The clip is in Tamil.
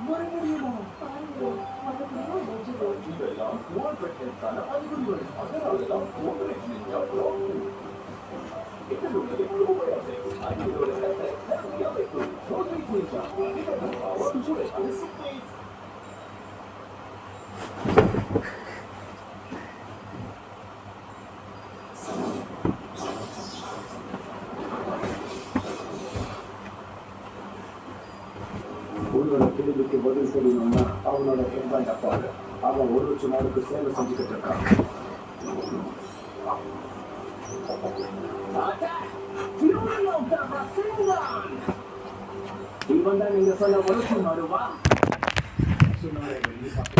வர முடியுமா? இதெல்லாம் கோல் பெற்றதற்கான அறிகுறிகள். அதனாலதான் உங்களுக்கு ஞாபகம். உங்களோட கேள்விக்கு பதில் சொல்லணும்னா அவனோட ஃப்ரெண்ட் அப்பாங்க. அவன் 1,00,000 சேவை செஞ்சுக்கிட்டு இருக்கான். இவன் தான் நீங்க சொன்ன ஒழுக்கம் வருவா. சொன்னாரே வெளியே பார்க்க